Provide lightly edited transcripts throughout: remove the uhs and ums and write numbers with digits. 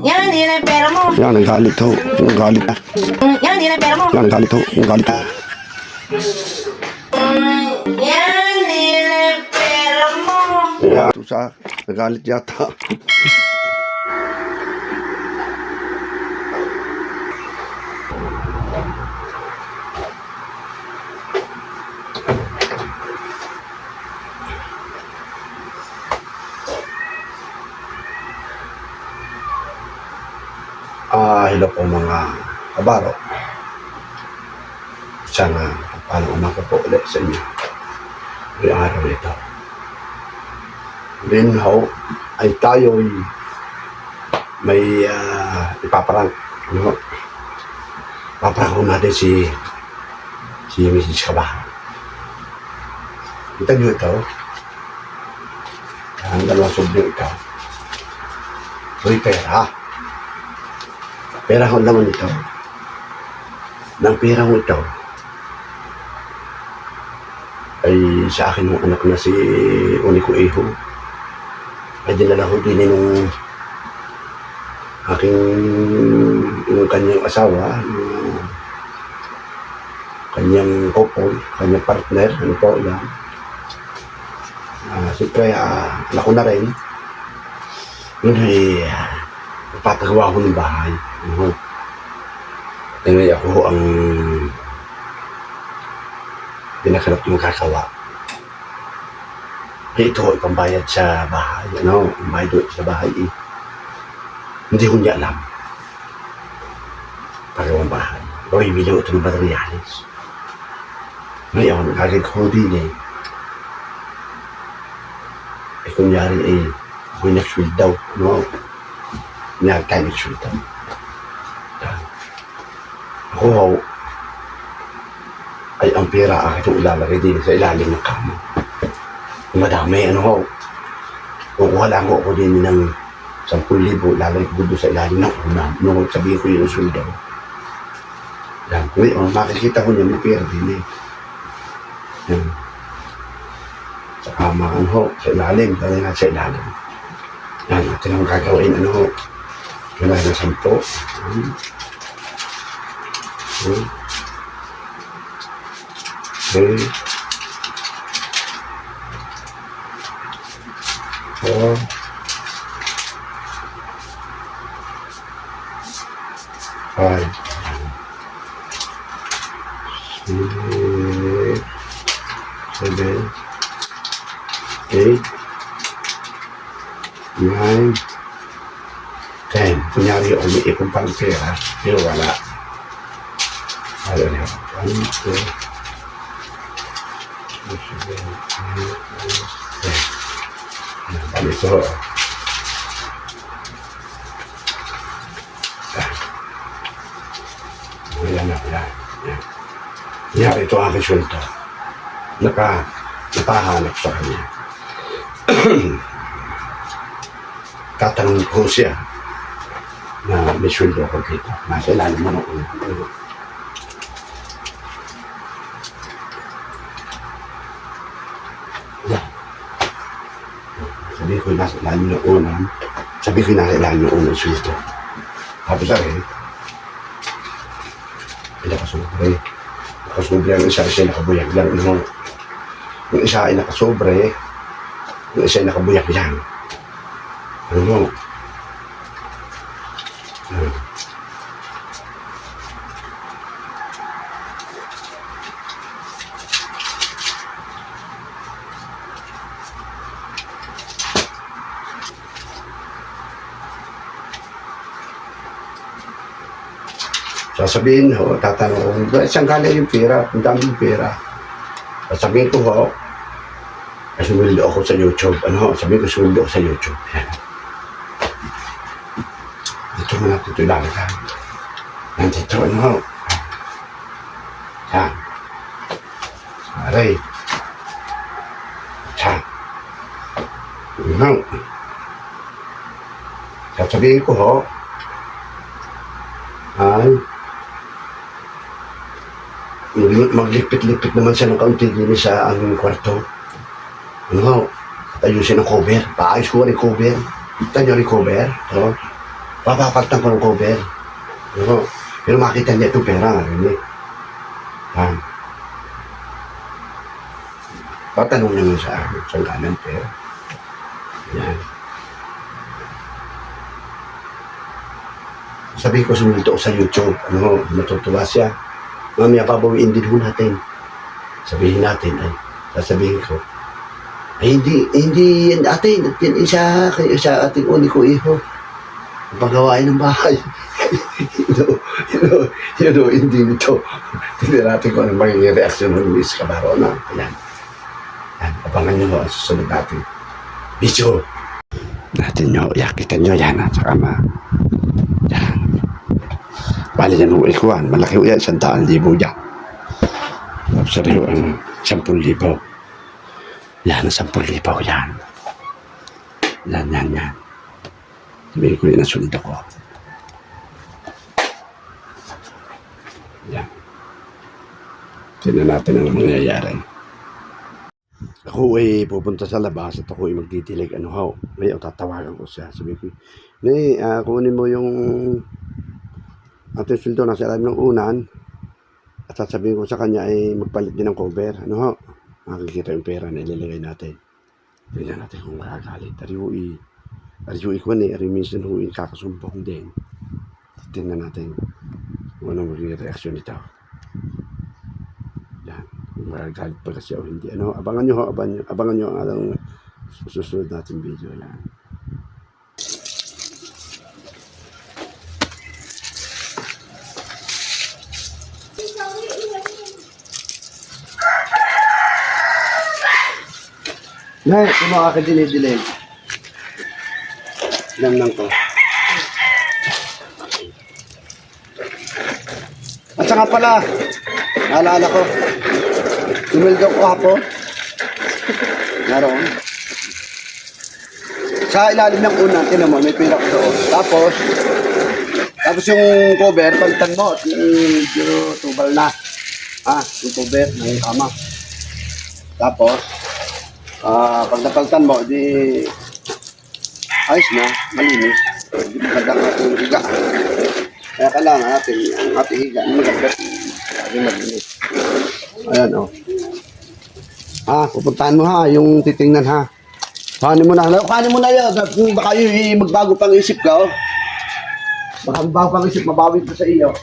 Yan, hindi na yung pera mo. Yan, nagalit ho. Nagalit na. Yan, hindi na yung pera mo. Yan, nagalit ho. Nagalit na. Yan, hindi na yung pera mo. Yan, Susa. Nagalit yata. Hello po mga kabaro. Sana paano umaga po ulit sa inyo. May araw ito. Then how ay tayo may ipaparang. Ano? Paparang natin si Mrs. Kabahan. Kita nyo ito. Ang dalawang sobrang ito. May pera. Pera ko naman ito. Nang pera ko ito ay sa akin ng anak na si Unico Eho. Ay dinala ko din nung aking yung kanyang asawa, yung kanyang couple, kanyang partner, ano po yan. Siyempre, anak ko na rin. Yun ay papagawa ko ng bahay. Ngayon ako ang pinakalap yung kakawa. Kaya ito, ipambayad sa bahay. Ano, bayad doon sa bahay. Hindi ko niya alam. Pagawang bahay. O, ibili ko ito ng materialis. Ngayon, kagad ko din kunyari ako'y nag-swill daw. No? Nag-time nag-swill daw. Ako, ay ang pera akin itong ilalagay din sa ilalim ng kamo. Madami, ano ho. Kukuha lang ako din ng 10,000, lalagay ko doon sa ilalim ng unam. Nung sabihin ko yun ang sweldo. Yan, ngayon, makikita ko niya, may pera din Yan. Sa kamaan ho, sa ilalim, dahil nga sa ilalim. Yan, natin ang gagawin, ano ho. Wala na 10. Okay. 4. 5. 6. 7. 8. 9. 10. Kunyari ako may ipong pang pera, pero wala. Ayun yun. 1, 2, 3, 4, 5, 6, 7, 8, 9, 10. Bali ito. Ayan na, yan. Yan, ito ang aking sweldo. Nakahanap sa kanya. Tatanong ko siya na may sweldo ko dito. Nasa ilalim mo na ulo. Sabi ko nasa ilalim ng unang. Sabi ko nasa ilalim ng unang sweldo. Tapos akin, nakasubre. Nakasubre ang isa nakabuyag lang. Yung isa ay nakasobre, yung isa ay nakabuyag lang. Ano mo? Sasabihin ho, tatanong ko, saan galing yung pera? Ang daming pera. Sasabihin ko ho, sumildo ako sa YouTube. Ano ho, sabihin ko sumildo ako sa YouTube. Dito mo natin ito ilalagay. Nandito, ano ho. Yan. Aray. Yan. Ano. Sasabihin ko ho, ay, maglipit-lipit naman siya ng kaunti din sa aming kwarto. Ano ho, ayusin ang cover. Paayos ko ang cover. Kita nyo rin cover. Oh. Papapagtan ko ng cover. Oh. Pero makita niya ito pera. Hindi. Ha? Patanong niyo sa akin. Sa kanan pera. Yan. Sabi ko sumilto ko sa YouTube. Ano, matutuwa siya. Mamaya pabawiin din ho natin. Sabihin natin ay. Sasabihin ko. Ay, hindi yan atin. Yan isa ating uni ko iho. Paggawain ng bahay. Hindi nito. Hindi natin kung ano magiging reaksyon ng Luis Cabarona. Ayan. Ayan. Abangan nyo ho ang susunod natin. Video. Natin nyo. Yakitan nyo yan. At saka yan. Bali yan ho ikuan. Malaki ho yan. 100,000 yan. Tapos rin ho ang 10,000. Yan, 10,000 yan. Yan. Sabihin ko yun ang sweldo ko. Yan. Tignan natin ang mangyayari. Ako ay pupunta sa labas at ako ay magtitilig. Ano ho? May tatawagan ko siya. Sabihin ko, kunin mo yung ating sweldo na sa ilalim ng unan at sasabihin ko sa kanya ay magpalit din ng cover. Ano ho? Makikita yung pera na ilalagay natin. Tignan natin kung makakalit. Ariwi ko na minsan huwin kakasumpong din. Tignan natin kung ano magiging reaksyon nito. Yan. Kung makakalit pa kasi o hindi. Ano, abangan nyo ho. Abangan nyo ang alang susunod natin video. Yan. Nay, kung makakadilay-dilay. Lang ko. At saka pala, naalala ko, tumildo ko hapon. Naroon. Sa ilalim ng unan, tinan mo, may pila ko doon. Tapos yung cover, palitan mo. Yung tubal na. Yung cover ng kama. Tapos, pag napalitan mo, di ayos na, malinis. Di maganda ka itong higa. Kaya kailangan natin, ang ating higa, maganda. Lagi malinis. Ayan, o. Pupuntahan mo ha, yung titingnan ha. Kanin mo na yun. Baka yung magbago pang isip ka, o. Baka magbago pang isip, mabawi ko sa iyo.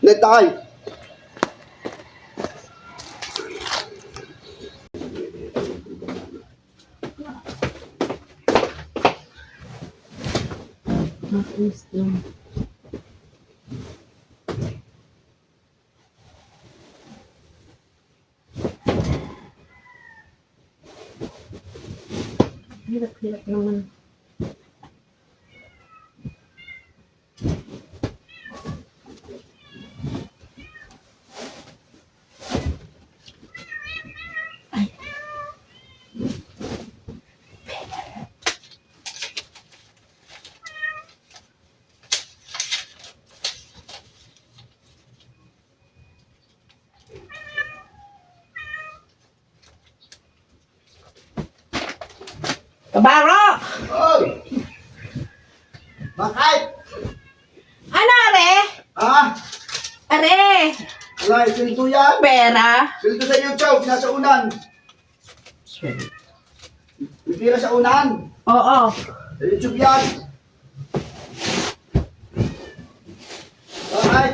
Netay! Hirap naman. Kabaro! Oy! Bakit? Ano, are? Are! Wala, sweldo yan. Pera? Sweldo sa YouTube, nasa unan. May pira sa unan. Oo. Sa YouTube yan. Bakit?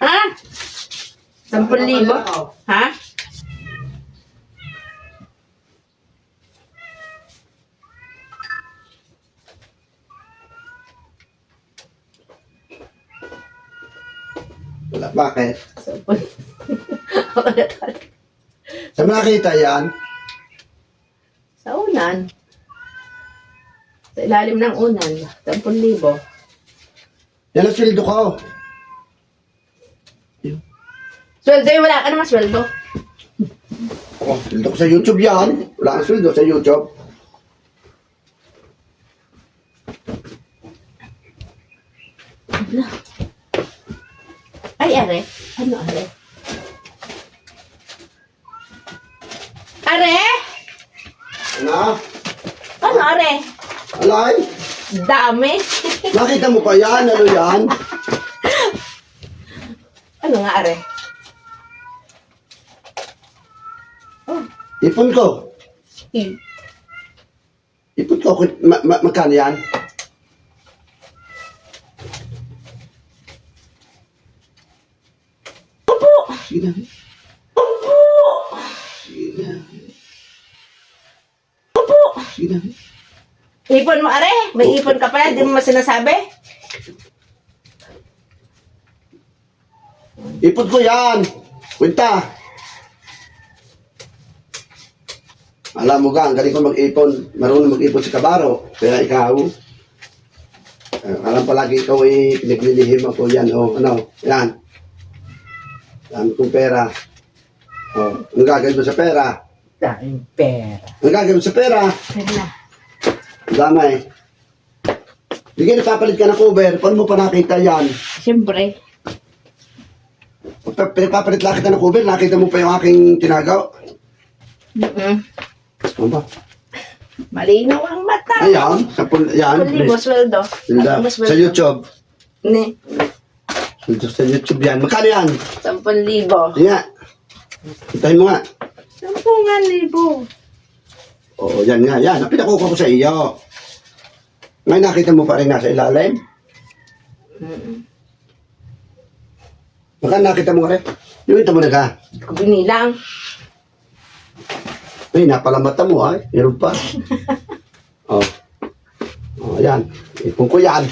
Ha? 10,000? Ha? Wala, bakit? 10,000. Saan mo nakita yan? Sa unan. Sa ilalim ng unan. 10,000. Yan ang sweldo ko. Sweldo eh, wala ka naman sweldo. Sweldo ko sa YouTube yan. Wala kang sweldo sa YouTube. Ay, are. Ano, are? Are? Ano? Ano, are? Alay? Dami. Nakita mo pa yan? Ano yan? Ano nga, are? Ipon ko. Ipon ko. Magkano yan? Opo. Sige na. Opo. Sige na. Opo. Sige na. Ipon mo, are? May ipon ka pa, di mo sinasabi? Ipon ko yan. Kwenta. Alam mo ka, ang galing ko mag-ipon. Marunong mag-ipon si Kabaro. Kaya ikaw, alam palagi ikaw ay pinaglilihim ako yan. O, ano, yan. Dami kong pera. O, ang gagawin mo sa pera? Daming pera. Ang gagawin mo sa pera? Pera. Damay. Bigyan, napapalit ka ng cover. Paano mo pa nakita yan? Siyempre. Pinapapalit lang kita ng cover. Nakita mo pa yung aking tinagaw. Ano ba? Malinaw ang mata. Ayan. Yan. Libo, sweldo. Sa YouTube. Ne, Sa YouTube yan. Magkano yan? 10,000. Sige nga. Hintayin mo nga. 10,000. Oo, yan nga. Yan. Ang pinakuha ko sa iyo. Ngayon nakita mo pa rin nasa ilalim. Baka nakita mo rin. Yung ito mo na ka. Hindi ko binilang. Ay, napalamata mo ay. Meron pa. Oh. Oh, yan. Ipon ko yan.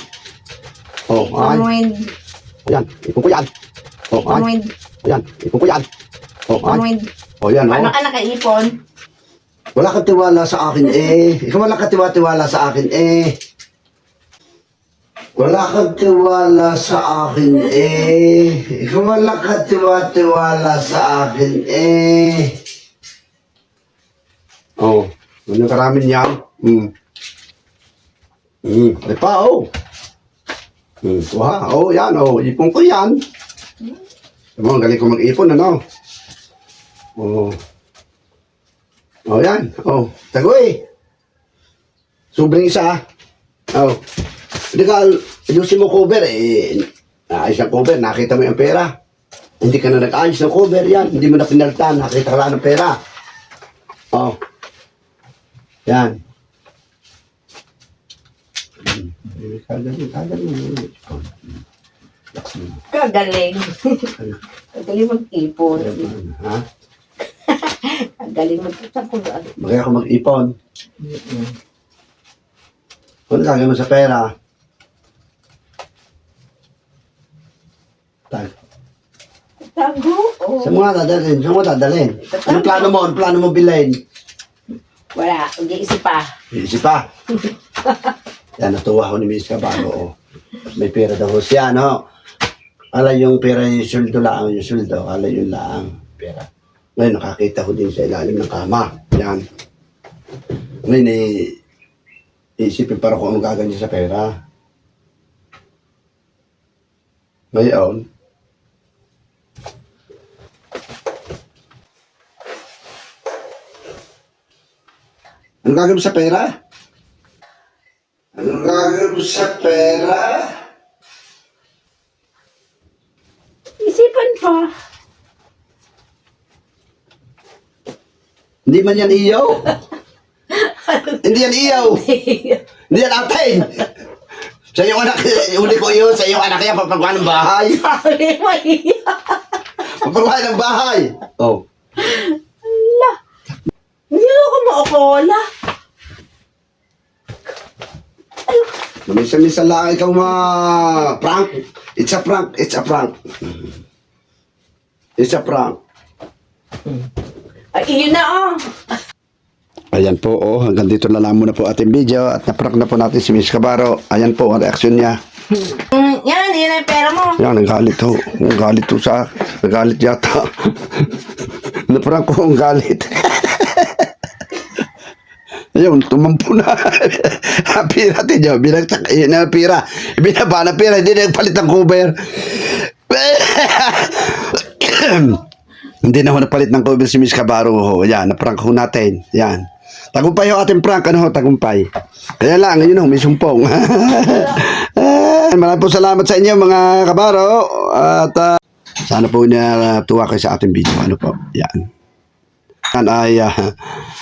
Oh, ay. Pamwid. Yan. Ipon ko yan. Oh, ay. Pamwid. Yan. Ipon ko yan. Oh, ay. Pamwid. Oh, yan. Paano Oh. ka nakaipon? Wala kang tiwala sa akin eh. Ikaw wala kang tiwala sa akin eh. Wala kang tiwala sa akin eh. Ikaw wala kang tiwala sa akin eh. Oh, ano karamin yan? Ay pa, oh. Wah, oh, yan, oh. Ipon ko yan. Ang galing ko mag-ipon, ano? Oh. Oh, yan. Oh, tagoy. Sobrang isa. Oh. Hindi ka, ayusin mo cover, eh. Naayos ang cover, nakita mo yung pera. Hindi ka na nag-ayos ng cover, yan. Hindi mo na pinaltan, nakita ka lang ng pera. Oh. Yan. Kagaling. Kagaling mag-ipon. Ha? Kagaling mag-ipon. Magkaya ako mag-ipon. Kung gagawin mo sa pera, Tago. Oh. saan mo nga dadalhin? Saan mo dadalhin? Anong plano mo? Anong plano mo bilhin? Wala. Mag-iisip pa. Isip pa. Yan, natuwa ko ni Miss Cabago. Oh. May pera daw siya, no? Ala yung pera yung suldo lang, yung suldo. Ala yung lang, pera. Ngayon, nakakita ko din sa ilalim ng kama. Yan. Ngayon, isipin para kung anong gagawin sa pera. Ngayon, anong gagawin sa pera? Anong gagawin sa pera? Isipan pa. Hindi man yan iyaw. Hindi yan iyaw. Hindi yan atin. Sa iyong anak, uli ko yun, sa iyong anak yan, papagawa ng bahay. Papagawa ng bahay. Oh. Ala. Hindi ako maukola. Minsan-minsan lang ikaw prank. It's a prank. It's a prank. It's a prank. Ay, yun na oh. Ayan po, oh. Hanggang dito na lang muna po ating video at naprank na po natin si Miss Cabaro. Ayan po ang reaksyon niya. Yan, yun ang pera mo. Yan, nagalit ho. Nagalit ho sa... Nagalit yata. Naprank ko ang galit. Ayun, tumampo na. Pira natin yun. Binagtak, yun na pira. Binaba na pira, hindi nagpalit ng cover. Hindi na ho napalit ng cover si Miss Kabaro ho. Yan, na-prank ho natin. Yan. Tagumpay ho ating prank. Ano ho, tagumpay. Kaya lang, ngayon ho, may sumpong. Maraming po salamat sa inyo mga kabaro. At sana po niya tuwa kayo sa ating video. Ano po, yan. Yan ay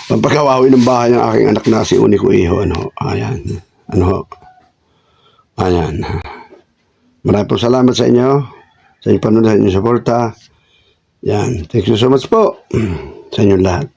pampagawa ho ng bahay ng aking anak na si Unico Iho. Ano, ayan. Ano ho. Ayan. Maraming po salamat sa inyo. Sa inyong panonood, sa inyong suporta. Yan. Thank you so much po sa inyong lahat.